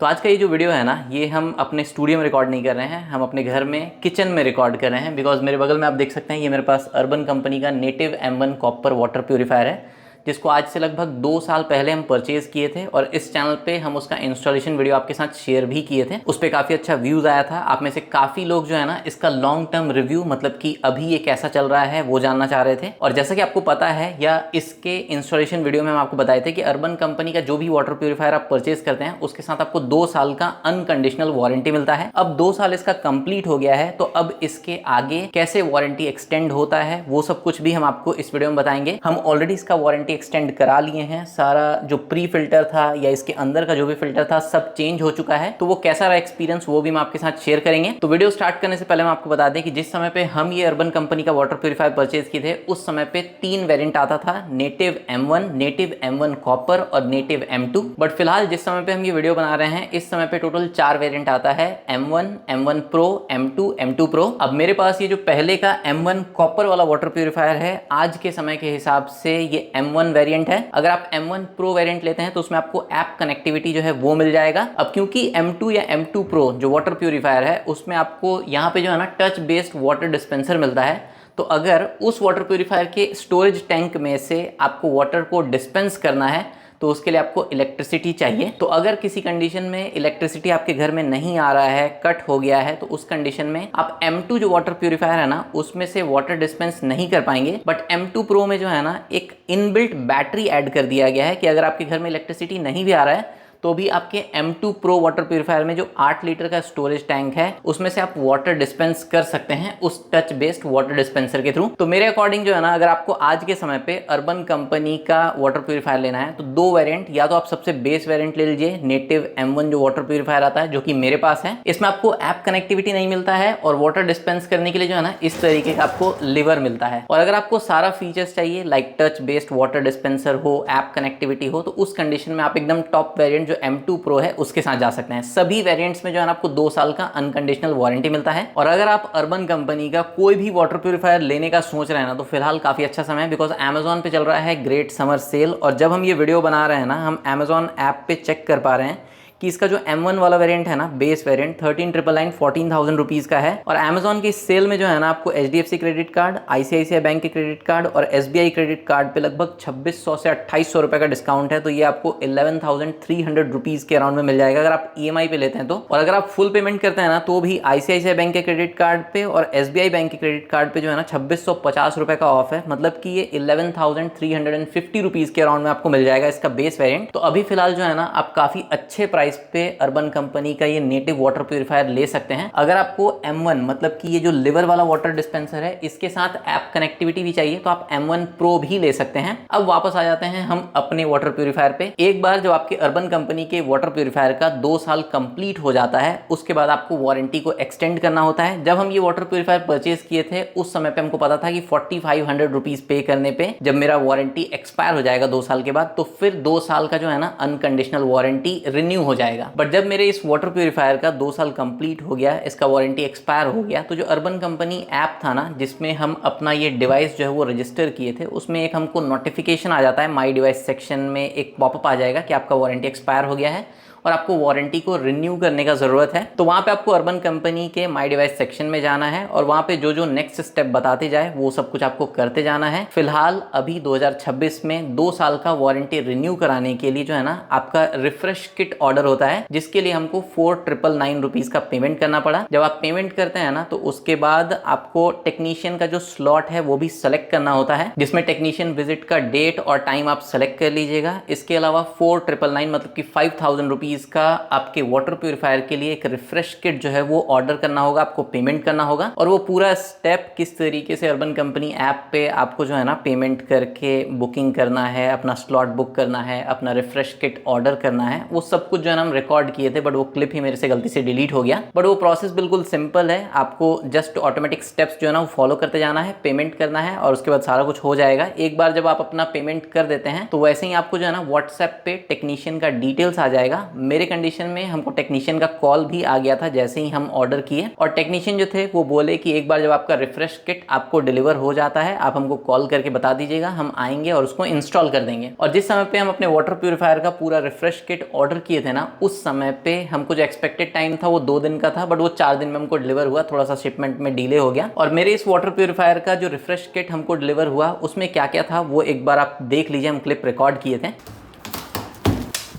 तो आज का ये जो वीडियो है ना, ये हम अपने स्टूडियो में रिकॉर्ड नहीं कर रहे हैं, हम अपने घर में किचन में रिकॉर्ड कर रहे हैं। बिकॉज मेरे बगल में आप देख सकते हैं, ये मेरे पास अर्बन कंपनी का native M1 copper water purifier है, जिसको आज से लगभग 2 साल पहले हम परचेज़ किए थे और इस चैनल पे हम उसका इंस्टॉलेशन वीडियो आपके साथ शेयर भी किए थे। उस पर काफ़ी अच्छा व्यूज़ आया था। आप में से काफ़ी लोग जो है ना, इसका लॉन्ग टर्म रिव्यू, मतलब कि अभी ये कैसा चल रहा है, वो जानना चाह रहे थे। और जैसा कि आपको पता है, या इसके इंस्टॉलेशन वीडियो में हम आपको बताए थे कि अर्बन कंपनी का जो भी वाटर प्यूरीफायर आप परचेज करते हैं, उसके साथ आपको 2 साल का अनकंडीशनल वारंटी मिलता है। अब 2 साल इसका कंप्लीट हो गया है, तो अब इसके आगे कैसे वारंटी एक्सटेंड होता है, वो सब कुछ भी हम आपको इस वीडियो में बताएंगे। हम ऑलरेडी इसका वारंटी एक्सटेंड करा लिए हैं। सारा जो प्री फिल्टर था या इसके अंदर का जो भी फिल्टर था, सब चेंज हो चुका है। तो वो कैसा रहा एक्सपीरियंस, वो भी हम आपके साथ शेयर करेंगे। तो वीडियो स्टार्ट करने से पहले हम आपको बता दें कि जिस समय पे हम ये अर्बन कंपनी का वाटर प्यूरीफायर परचेज किए थे, उस समय पे 3 वेरिएंट आता था, native M1, native M1 copper और नेटिव M2। बट फिलहाल जिस समय पे हम ये वीडियो बना रहे हैं, इस समय पे टोटल 4 वेरिएंट आता है, M1, M1 Pro, M2, M2 Pro। अब मेरे पास ये जो पहले का M1 कॉपर वाला वाटर प्यूरीफायर है, आज के समय के हिसाब से ये M1 वेरिएंट है। अगर आप M1 Pro वेरिएंट लेते हैं तो उसमें आपको ऐप कनेक्टिविटी जो है वो मिल जाएगा। अब क्योंकि M2 या M2 Pro जो वाटर प्यूरीफायर है, उसमें आपको यहाँ पे जो है ना, टच बेस्ड वाटर डिस्पेंसर मिलता है। तो अगर उस वाटर प्यूरीफायर के स्टोरेज टैंक में से आपको वाटर को डिस्पेंस करना है, तो उसके लिए आपको इलेक्ट्रिसिटी चाहिए। तो अगर किसी कंडीशन में इलेक्ट्रिसिटी आपके घर में नहीं आ रहा है, कट हो गया है, तो उस कंडीशन में आप M2 जो वाटर प्यूरीफायर है ना, उसमें से वाटर डिस्पेंस नहीं कर पाएंगे। बट M2 Pro में जो है ना, एक इनबिल्ट बैटरी ऐड कर दिया गया है कि अगर आपके घर में इलेक्ट्रिसिटी नहीं भी आ रहा है, तो भी आपके M2 Pro वाटर प्यूरीफायर में जो 8 लीटर का स्टोरेज टैंक है, उसमें से आप वाटर डिस्पेंस कर सकते हैं उस टच बेस्ड वाटर डिस्पेंसर के थ्रू। तो मेरे अकॉर्डिंग जो है ना, अगर आपको आज के समय पे अर्बन कंपनी का वाटर प्यूरीफायर लेना है, तो 2 वेरिएंट, या तो आप सबसे बेस वेरिएंट ले लीजिए, नेटिव M1 जो वाटर प्यूरीफायर आता है, जो कि मेरे पास है। इसमें आपको ऐप कनेक्टिविटी नहीं मिलता है और वाटर डिस्पेंस करने के लिए जो है ना, इस तरीके का आपको लीवर मिलता है। और अगर आपको सारा फीचर्स चाहिए, like touch based water dispenser हो, ऐप कनेक्टिविटी हो, तो उस कंडीशन में आप एकदम टॉप वेरिएंट जो M2 Pro है, उसके साथ जा सकते हैं। सभी वेरिएंट्स में जो है ना, आपको 2 साल का अनकंडीशनल वारंटी मिलता है। और अगर आप अर्बन कंपनी का कोई भी वाटर प्यूरीफायर लेने का सोच रहे हैं ना, तो फिलहाल काफी अच्छा समय है, बिकॉज Amazon पे चल रहा है ग्रेट समर सेल। और जब हम ये वीडियो बना रहे हैं ना, हम Amazon ऐप पे चेक कर पा रहे हैं कि इसका जो M1 वाला वेरिएंट है ना, बेस वेरिएंट, 13,999 14,000 रुपीज़ का है। और Amazon की इस सेल में जो है ना, आपको HDFC credit card, ICICI bank के क्रेडिट कार्ड और SBI क्रेडिट कार्ड पे लगभग 2600 से 2800 रुपये का डिस्काउंट है। तो ये आपको 11,300 रुपीज़ के अराउंड में मिल जाएगा अगर आप EMI पे लेते हैं तो। और अगर आप फुल पेमेंट करते हैं ना, तो भी ICICI बैंक के क्रेडिट कार्ड पे और SBI बैंक के क्रेडिट कार्ड पे जो है ना, 2650 रुपये का ऑफ है। मतलब कि ये 11,350 रुपीज़ के अराउंड में आपको मिल जाएगा इसका बेस वेरिएंट। तो अभी फिलहाल जो है ना, आप काफ़ी अच्छे प्राइस पे अर्बन कंपनी का ये नेटिव वाटर प्यूरीफायर ले सकते हैं। अगर आपको M1, मतलब कि ये जो लिवर वाला वाटर डिस्पेंसर है, इसके साथ ऐप कनेक्टिविटी भी चाहिए, तो आप M1 Pro भी ले सकते हैं। अब वापस आ जाते हैं हम अपने वाटर प्यूरीफायर पे। एक बार जब आपके अर्बन कंपनी के वाटर प्यूरीफायर का 2 साल कंप्लीट हो जाता है, उसके बाद आपको वारंटी को एक्सटेंड करना होता है। जब हम ये वाटर प्यूरीफायर परचेज किए थे, उस समय पे हमको पता था कि 4500 रुपीज पे करने पे जब मेरा वारंटी एक्सपायर हो जाएगा 2 साल के बाद, तो फिर 2 साल का जो है ना, अनकंडीशनल वारंटी रिन्यू हो जाएगा। बट जब मेरे इस वाटर प्यूरीफायर का 2 साल कंप्लीट हो गया, इसका वारंटी एक्सपायर हो गया, तो जो अर्बन कंपनी ऐप था ना, जिसमें हम अपना ये डिवाइस जो है वो रजिस्टर किए थे, उसमें एक हमको नोटिफिकेशन आ जाता है, माई डिवाइस सेक्शन में एक पॉपअप आ जाएगा कि आपका वारंटी एक्सपायर हो गया है और आपको वारंटी को रिन्यू करने का ज़रूरत है। तो वहाँ पे आपको अर्बन कंपनी के माई डिवाइस सेक्शन में जाना है और वहाँ पे जो जो नेक्स्ट स्टेप बताते जाए, वो सब कुछ आपको करते जाना है। फिलहाल अभी 2026 में 2 साल का वारंटी रिन्यू कराने के लिए जो है ना, आपका रिफ्रेश किट ऑर्डर होता है, जिसके लिए हमको 4,999 रुपीज़ का पेमेंट करना पड़ा। जब आप पेमेंट करते हैं ना, तो उसके बाद आपको टेक्नीशियन का जो स्लॉट है वो भी सेलेक्ट करना होता है, जिसमें टेक्नीशियन विजिट का डेट और टाइम आप सेलेक्ट कर लीजिएगा। इसके अलावा 4,999 मतलब कि 5,000 रुपीज़ का आपके वाटर प्यूरीफायर के लिए एक रिफ्रेश किट जो है वो ऑर्डर करना होगा, आपको पेमेंट करना होगा। और वो पूरा स्टेप किस तरीके से अर्बन कंपनी ऐप पे आपको जो है ना, पेमेंट करके बुकिंग करना है, अपना स्लॉट बुक करना है, अपना रिफ्रेश किट ऑर्डर करना है, वो सब कुछ जो है ना, हम रिकॉर्ड किए थे। बट वो क्लिप ही मेरे से गलती से डिलीट हो गया। बट वो प्रोसेस बिल्कुल सिंपल है, आपको जस्ट ऑटोमेटिक स्टेप्स जो है ना, वो फॉलो करते जाना है, पेमेंट करना है और उसके बाद सारा कुछ हो जाएगा। एक बार जब आप अपना पेमेंट कर देते हैं, तो वैसे ही आपको जो है ना, व्हाट्सएप पे टेक्नीशियन का डिटेल्स आ जाएगा, मेरे कंडीशन में हमको टेक्नीशियन का कॉल भी आ गया था जैसे ही हम ऑर्डर किए, और टेक्नीशियन जो थे वो बोले कि एक बार जब आपका रिफ्रेश किट आपको डिलीवर हो जाता है आप हमको कॉल करके बता दीजिएगा, हम आएंगे और उसको इंस्टॉल कर देंगे। और जिस समय पे हम अपने वाटर प्यूरीफायर का पूरा रिफ्रेश किट ऑर्डर किए थे ना, उस समय पे हमको जो एक्सपेक्टेड टाइम था वो 2 दिन का था, बट वो 4 दिन में हमको डिलीवर हुआ। थोड़ा सा शिपमेंट में डिले हो गया। और मेरे इस वाटर प्यूरीफायर का जो रिफ्रेश किट हमको डिलीवर हुआ उसमें क्या क्या था वो एक बार आप देख लीजिए, हम क्लिप रिकॉर्ड किए थे।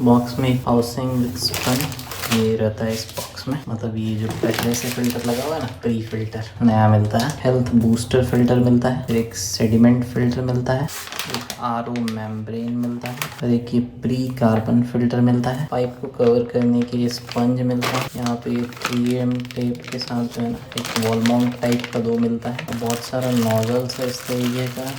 बॉक्स में हाउसिंग विद स्पंज ये रहता है इस बॉक्स में, मतलब ये जो पहले से फिल्टर लगा हुआ है ना, प्री फिल्टर नया मिलता है, हेल्थ बूस्टर फिल्टर मिलता है, फिर एक सेडिमेंट फिल्टर मिलता है, एक आरओ मेम्ब्रेन मिलता है, और एक ये प्री कार्बन फिल्टर मिलता है, पाइप को कवर करने के लिए स्पंज मिलता है, यहाँ पे 3M टेप के साथ जो है ना एक वॉल माउंट टाइप का 2 मिलता है, और बहुत सारा नोजल्स है इस तरीके का,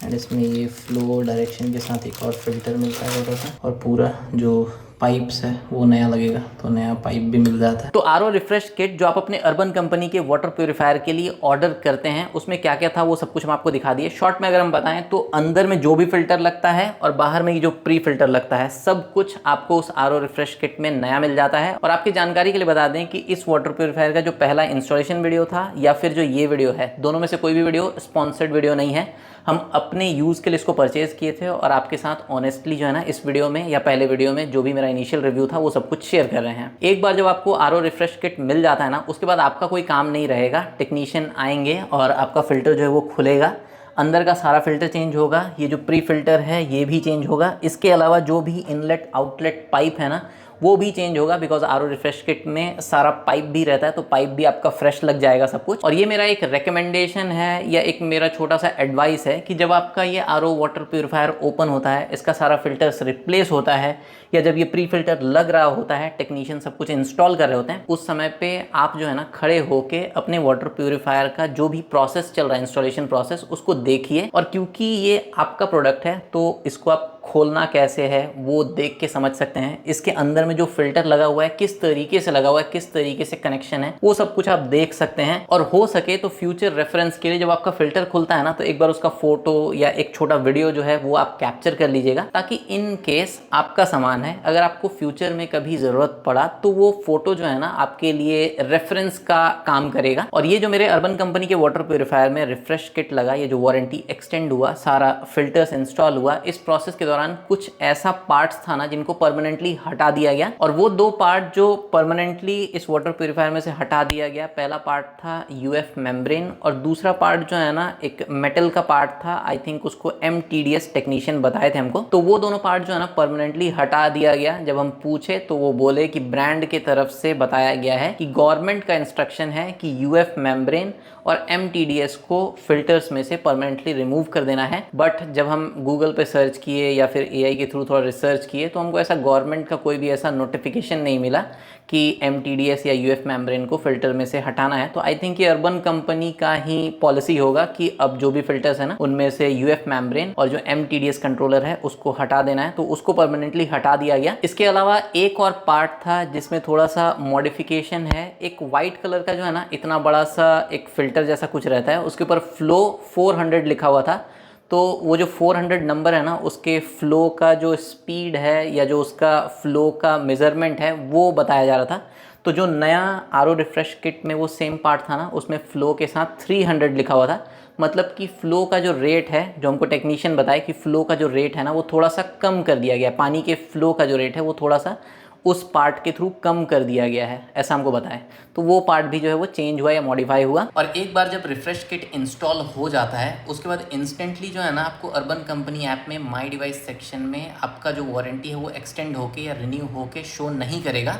एंड इसमें ये फ्लो डायरेक्शन के साथ एक और फिल्टर मिलता है छोटा सा, और पूरा जो पाइप्स है वो नया लगेगा, तो नया पाइप भी मिल जाता है। तो आरओ रिफ्रेश किट जो आप अपने अर्बन कंपनी के वाटर प्यूरीफायर के लिए ऑर्डर करते हैं उसमें क्या क्या था वो सब कुछ हम आपको दिखा दिए। शॉर्ट में अगर हम बताएं तो अंदर में जो भी फिल्टर लगता है और बाहर में जो प्री फिल्टर लगता है सब कुछ आपको उस आरओ रिफ्रेश किट में नया मिल जाता है। और आपकी जानकारी के लिए बता दें कि इस वाटर प्यूरीफायर का जो पहला इंस्टॉलेशन वीडियो था या फिर जो ये वीडियो है, दोनों में से कोई भी वीडियो स्पॉन्सर्ड वीडियो नहीं है। हम अपने यूज़ के लिए इसको परचेज़ किए थे और आपके साथ ऑनेस्टली जो है ना इस वीडियो में या पहले वीडियो में जो भी मेरा इनिशियल रिव्यू था वो सब कुछ शेयर कर रहे हैं। एक बार जब आपको आरओ रिफ्रेश किट मिल जाता है ना, उसके बाद आपका कोई काम नहीं रहेगा। टेक्नीशियन आएंगे और आपका फ़िल्टर जो है वो खुलेगा, अंदर का सारा फिल्टर चेंज होगा, ये जो प्री फिल्टर है ये भी चेंज होगा, इसके अलावा जो भी इनलेट आउटलेट पाइप है ना वो भी चेंज होगा, बिकॉज आरओ रिफ्रेश किट में सारा पाइप भी रहता है, तो पाइप भी आपका फ्रेश लग जाएगा सब कुछ। और ये मेरा एक रेकमेंडेशन है या एक मेरा छोटा सा एडवाइस है कि जब आपका ये आरओ वाटर प्यूरीफायर ओपन होता है, इसका सारा फिल्टर्स रिप्लेस होता है या जब ये प्री फिल्टर लग रहा होता है, टेक्नीशियन सब कुछ इंस्टॉल कर रहे होते हैं, उस समय पे आप जो है ना खड़े होके अपने वाटर प्यूरीफायर का जो भी प्रोसेस चल रहा है, इंस्टॉलेशन प्रोसेस, उसको देखिए। और क्योंकि ये आपका प्रोडक्ट है तो इसको आप खोलना कैसे है वो देख के समझ सकते हैं। इसके अंदर में जो फिल्टर लगा हुआ है किस तरीके से लगा हुआ है, किस तरीके से कनेक्शन है, वो सब कुछ आप देख सकते हैं। और हो सके तो फ्यूचर रेफरेंस के लिए जब आपका फिल्टर खुलता है ना, तो एक बार उसका फोटो या एक छोटा वीडियो जो है वो आप कैप्चर कर लीजिएगा, ताकि इन केस आपका सामान है अगर आपको फ्यूचर में कभी जरूरत पड़ा तो वो फोटो जो है ना आपके लिए रेफरेंस का काम करेगा। और ये जो मेरे अर्बन कंपनी के वाटर प्यूरीफायर में रिफ्रेश किट लगा, ये जो वारंटी एक्सटेंड हुआ, सारा फिल्टर्स इंस्टॉल हुआ, इस प्रोसेस के दौरान कुछ ऐसा पार्ट्स था ना जिनको परमानेंटली हटा दिया गया। और वो 2 पार्ट जो परमानेंटली इस वाटर प्यूरीफायर में से हटा दिया गया, पहला पार्ट था यूएफ मेम्ब्रेन और दूसरा पार्ट जो है ना एक मेटल का पार्ट था, आई थिंक उसको MTDS टेक्नीशियन बताए थे हमको। तो वो दोनों पार्ट जो है ना परमानेंटली हटा दिया गया। जब हम पूछे तो वो बोले कि ब्रांड के तरफ से बताया गया है कि गवर्नमेंट का इंस्ट्रक्शन है कि यूएफ मेम्ब्रेन और MTDS को फिल्टर्स में से परमानेंटली रिमूव कर देना है। बट जब हम गूगल पे सर्च किए या फिर AI के थ्रू थोड़ा रिसर्च किए तो हमको ऐसा गवर्नमेंट का कोई भी ऐसा नोटिफिकेशन नहीं मिला कि MTDS या UF मेम्ब्रेन को फिल्टर में से हटाना है। तो आई थिंक ये अर्बन कंपनी का ही पॉलिसी होगा कि अब जो भी फिल्टर्स है ना उनमें से UF मेम्ब्रेन और जो MTDS कंट्रोलर है उसको हटा देना है, तो उसको परमानेंटली हटा दिया गया। इसके अलावा एक और पार्ट था जिसमें थोड़ा सा मॉडिफिकेशन है। एक वाइट कलर का जो है ना इतना बड़ा सा एक फिल्टर जैसा कुछ रहता है, उसके ऊपर फ्लो 400 लिखा हुआ था। तो वो जो 400 नंबर है ना, उसके फ़्लो का जो स्पीड है या जो उसका फ़्लो का मेज़रमेंट है वो बताया जा रहा था। तो जो नया आरओ रिफ्रेश किट में वो सेम पार्ट था ना, उसमें फ़्लो के साथ 300 लिखा हुआ था। मतलब कि फ़्लो का जो रेट है, जो हमको टेक्नीशियन बताए कि फ़्लो का जो रेट है ना वो थोड़ा सा कम कर दिया गया। पानी के फ़्लो का जो रेट है वो थोड़ा सा उस पार्ट के थ्रू कम कर दिया गया है, ऐसा हमको बताएं। तो वो पार्ट भी जो है वो चेंज हुआ या मॉडिफाई हुआ। और एक बार जब रिफ्रेश किट इंस्टॉल हो जाता है उसके बाद इंस्टेंटली जो है ना आपको अर्बन कंपनी ऐप में माई डिवाइस सेक्शन में आपका जो वारंटी है वो एक्सटेंड होके या रिन्यू होके शो नहीं करेगा।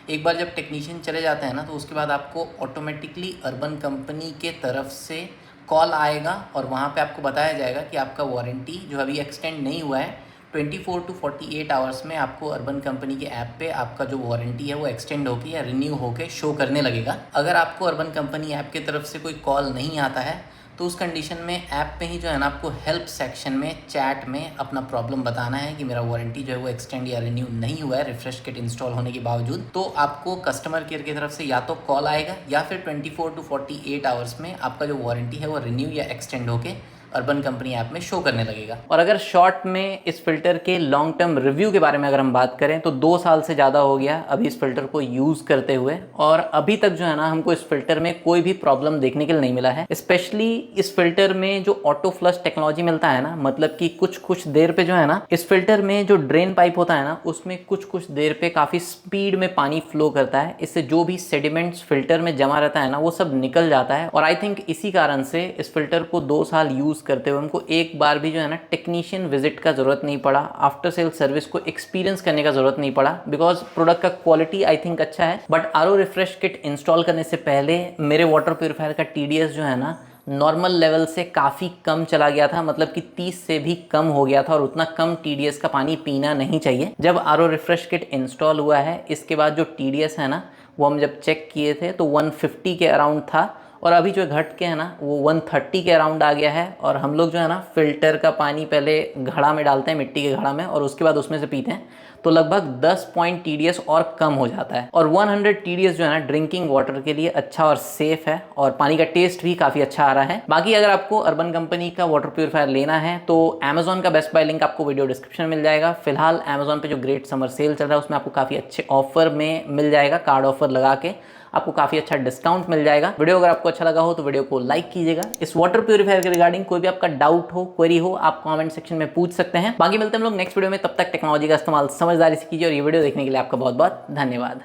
एक बार जब टेक्नीशियन चले जाते हैं ना तो उसके बाद आपको ऑटोमेटिकली अर्बन कंपनी के तरफ से कॉल आएगा और वहाँ पे आपको बताया जाएगा कि आपका वारंटी जो अभी एक्सटेंड नहीं हुआ है 24 to 48 आवर्स में आपको अर्बन कंपनी के ऐप पे आपका जो वारंटी है वो एक्सटेंड होके या रिन्यू होके शो करने लगेगा। अगर आपको अर्बन कंपनी ऐप की तरफ से कोई कॉल नहीं आता है तो उस कंडीशन में ऐप पे ही जो है ना आपको हेल्प सेक्शन में चैट में अपना प्रॉब्लम बताना है कि मेरा वारंटी जो है वो एक्सटेंड या रिन्यू नहीं हुआ है रिफ्रेश किट इंस्टॉल होने के बावजूद। तो आपको कस्टमर केयर की तरफ से या तो कॉल आएगा या फिर 24 to 48 आवर्स में आपका जो वारंटी है वो रिन्यू या एक्सटेंड होके अर्बन कंपनी ऐप में शो करने लगेगा। और अगर शॉर्ट में इस फिल्टर के लॉन्ग टर्म रिव्यू के बारे में अगर हम बात करें तो 2 साल से ज़्यादा हो गया अभी इस फिल्टर को यूज़ करते हुए, और अभी तक जो है ना हमको इस फिल्टर में कोई भी प्रॉब्लम देखने के लिए नहीं मिला है। स्पेशली इस फिल्टर में जो ऑटो फ्लश टेक्नोलॉजी मिलता है ना, मतलब कि कुछ देर पे जो है ना इस फिल्टर में जो ड्रेन पाइप होता है ना उसमें कुछ देर पे काफ़ी स्पीड में पानी फ्लो करता है। इससे जो भी सेडिमेंट्स फिल्टर में जमा रहता है ना वो सब निकल जाता है। और आई थिंक इसी कारण से इस फिल्टर को 2 साल यूज़ करते हुए हमको एक बार भी जो है ना टेक्नीशियन विजिट का ज़रूरत नहीं पड़ा, आफ्टर सेल सर्विस को एक्सपीरियंस करने का ज़रूरत नहीं पड़ा, बिकॉज प्रोडक्ट का क्वालिटी आई थिंक अच्छा है। But RO refresh kit install करने से पहले मेरे वाटर प्योरीफायर का TDS जो है ना नॉर्मल लेवल से काफ़ी कम चला गया था, मतलब कि 30 से भी कम हो गया था, और उतना कम TDS का पानी पीना नहीं चाहिए। जब आरओ रिफ्रेश किट इंस्टॉल हुआ है इसके बाद जो TDS है ना वो हम जब चेक किए थे तो 150 के अराउंड था, और अभी जो घट के है ना वो 130 के अराउंड आ गया है। और हम लोग जो है ना फिल्टर का पानी पहले घड़ा में डालते हैं, मिट्टी के घड़ा में, और उसके बाद उसमें से पीते हैं, तो लगभग 10 पॉइंट TDS और कम हो जाता है। और 100 TDS जो है ना ड्रिंकिंग वाटर के लिए अच्छा और सेफ है, और पानी का टेस्ट भी काफ़ी अच्छा आ रहा है। बाकी अगर आपको अर्बन कंपनी का वाटर प्योरीफायर लेना है तो अमेजॉन का बेस्ट बाय लिंक आपको वीडियो डिस्क्रिप्शन में मिल जाएगा। फिलहाल अमेजॉन पे जो ग्रेट समर सेल चल रहा है उसमें आपको काफ़ी अच्छे ऑफर में मिल जाएगा, कार्ड ऑफर लगा के आपको काफ़ी अच्छा डिस्काउंट मिल जाएगा। वीडियो अगर आपको अच्छा लगा हो तो वीडियो को लाइक कीजिएगा। इस वाटर प्योरीफायर के रिगार्डिंग कोई भी आपका डाउट हो, क्वेरी हो, आप कमेंट सेक्शन में पूछ सकते हैं। बाकी मिलते हैं हम लोग नेक्स्ट वीडियो में, तब तक टेक्नोलॉजी का इस्तेमाल समझदारी से कीजिए। और ये वीडियो देखने के लिए आपका बहुत बहुत धन्यवाद।